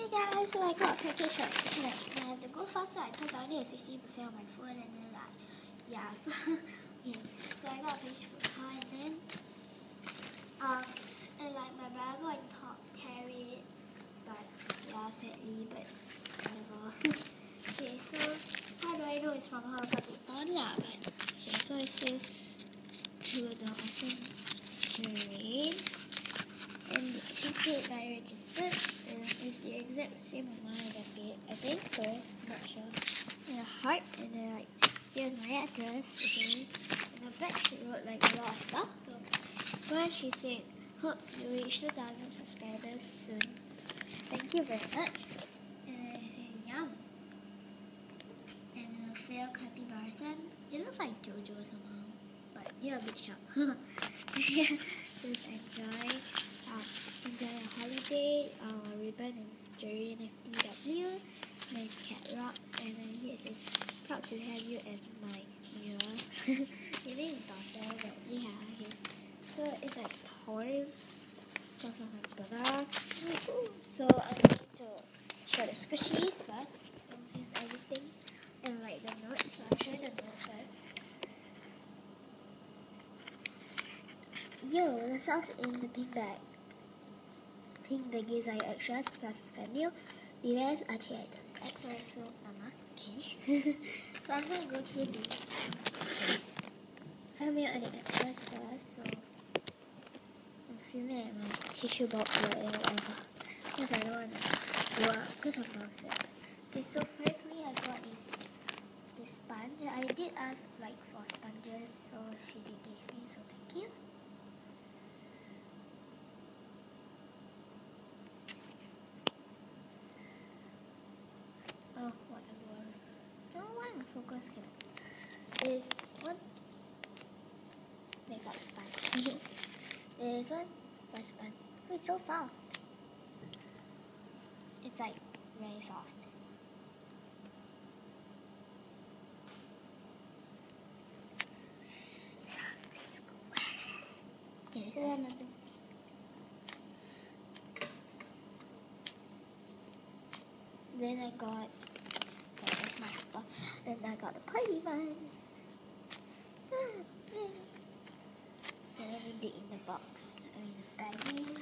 guys, so I got a package from Internet and I have to go fast because I only have 60% on my phone and then so I got a package from her and then my brother got in top carry it, but sadly, but whatever. Okay, so how do I know it's from her? Because it's torn but so it says to the awesome terrain. And she paid by registered, and it's the exact same amount as I paid, I think so, I'm not sure. And a heart, and then here's my address, okay. In the back she wrote a lot of stuff, so one she said, hope you reach 2,000 subscribers soon. Thank you very much. And then I said, yum. And then a fail capybara. It looks like JoJo somehow, but you're a bit shocked. Just enjoy a holiday, ribbon and Jerry and FTW, my cat rocks, and then here it says, proud to have you as my mirror. It is daughter, but yeah, okay. So it's torn from my brother. So I'm going to show the squishies first. So here's everything, and the notes. So I'll show you the notes first. Yo, the sauce in the pink bag. Pink baggies are your extras plus fan meal. The rest are tea items. XOXO Mama. Okay. So I'm going to go through the fan meal and the extras first. So I'm filming at my tissue box or whatever. Because I don't want to go out because of downstairs. Okay, so firstly I got this sponge. I did ask for sponges, so she did give me, so thank you. Oh, whatever. I don't know why my focus cannot. There's one makeup sponge. There's one brush sponge. Oh, it's so soft. It's very soft. Okay, so nothing. Then I got, that's my helper. Then I got the party one. Then everything in the box. The baggie.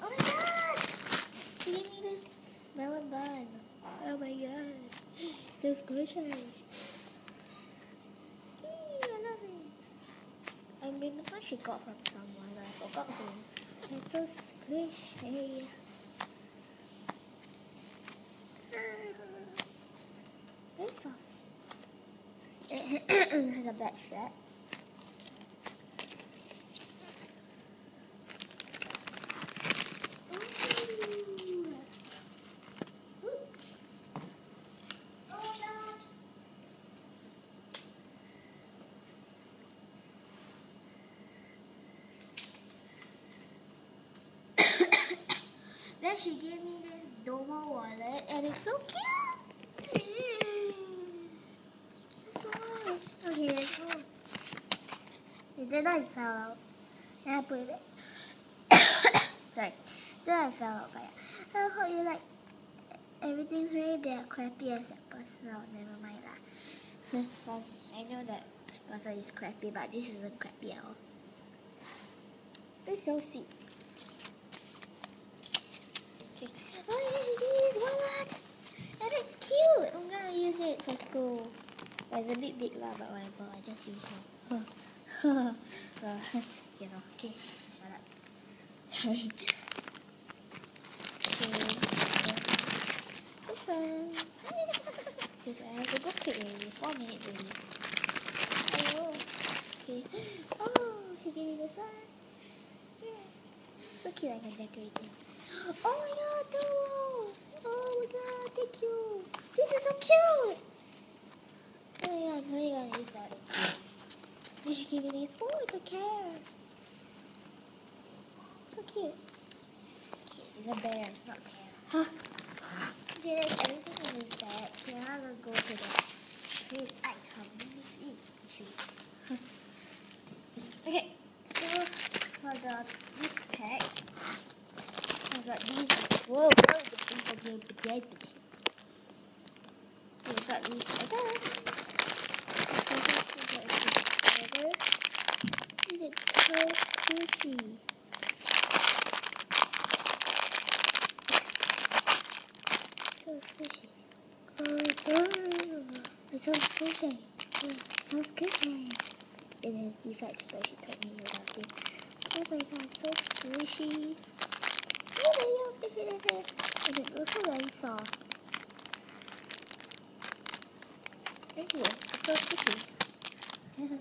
Oh my gosh! She gave me this melon bun. Oh my god. So squishy. I love it. I remember she got from someone. I forgot who. It's so squishy. Very soft. It has a back strap. Then she gave me this Domo wallet, and it's so cute. Thank you so much. Okay, let's go. Then I fell out, and I put it back. Sorry. Then I fell out, but yeah. I hope you like everything's ready. They are crappy as that person, so never mind lah. Because I know that person is crappy, but this isn't crappy at all. It's so sweet. Okay. Oh my gosh, she gave me this wallet! And it's cute! I'm gonna use it for school. But it's a bit big lah, but whatever, I just use it. Okay, shut up. Sorry. Okay, this one. Because I have to go quick already, 4 minutes already. Oh, okay. Oh, she gave me this one. Yeah. So cute, I can decorate it. Oh my god, no! Oh my god, thank you! This is so cute! Oh my god, how are you gonna use that? Then she gave me this. Oh, it's a care! So cute. Okay, it's a bear, not care. Huh? Okay, there's everything in this bag. Okay, I'm gonna go to the trade items. Okay, so for this pack, I got these. Whoa, the pink dead today. We got these again. And it's so squishy. So squishy. It's so squishy. So squishy. It has defects, but she told me about it. Oh my god, so squishy. Oh, how squishy it is. And it's also very soft. Thank you. It's so squishy. And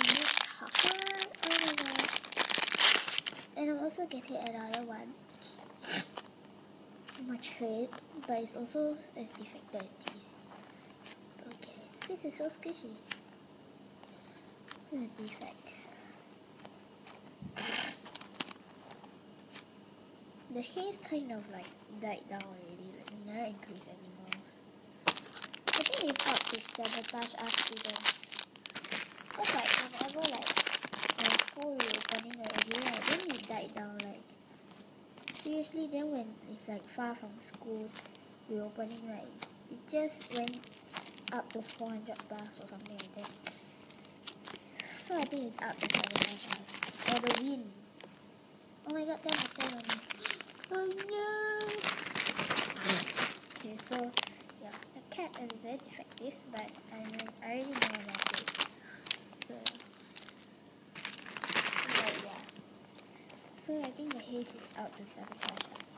this chocolate. Oh my god. And I'm also getting another one. My tray, but it's also as defected as this. Okay, this is so squishy. The defect. The haze kind of like died down already, like it never increased anymore. I think it's out to sabotage us students. Cause like whenever like when school reopening already, right, then it died down like seriously. Then when it's like far from school reopening, right, it just went up to 400 plus or something like that. So I think it's up to sabotage us. Or the wind. Oh my god, 10% on me. Oh no! Okay, so yeah, the cat is very defective, but I already know about it. So, but yeah. So I think the haze is out to sabotage us.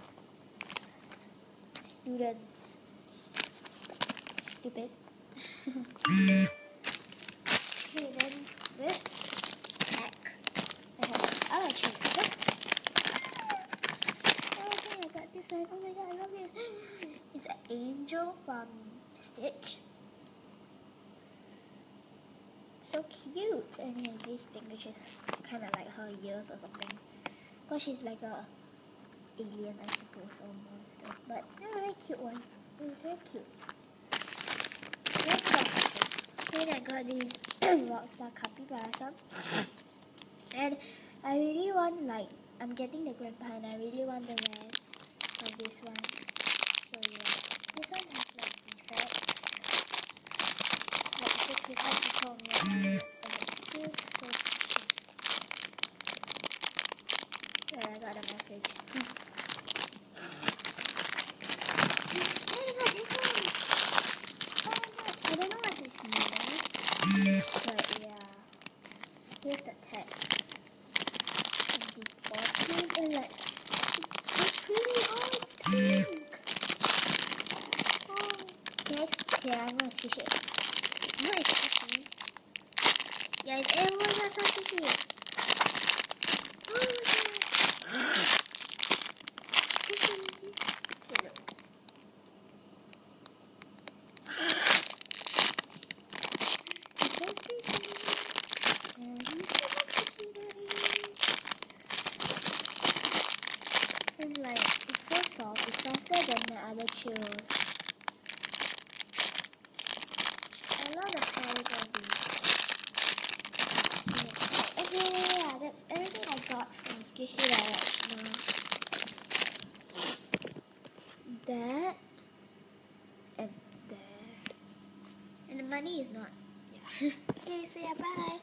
Students. Stupid. Okay, then this pack. I have other 3 packs. Okay, I got this one. Oh my god, I love it. It's an angel from Stitch. So cute. And he has this thing which is kind of like her ears or something. Because she's like a alien, I suppose, or monster. But a very cute one. It was very cute. Next up, then I got this Rockstar Capybara. And I really want, like, I'm getting the grandpa and I really want the rest of this one. So yeah, this one has like defects. Like the people she told me about, but it's still so cute. Yeah, I got a message. Oh my god, this one! Oh my god, I don't know what this means, but yeah. Here's the tag. And like, it's so pretty. Oh, it's pink. Oh, next, yeah, I'm gonna switch it. No, it's squishy. Yeah, it's everyone that's so squishy. Oh my god. Squishy. Okay, look. It's so squishy. And he's so squishy, baby. And like, it's so soft. It's softer than the other churros. I love the colors of these. Okay, yeah, that's everything I got from Squishy Directional. That and there. And the money is not. Yeah. Okay, so yeah, bye.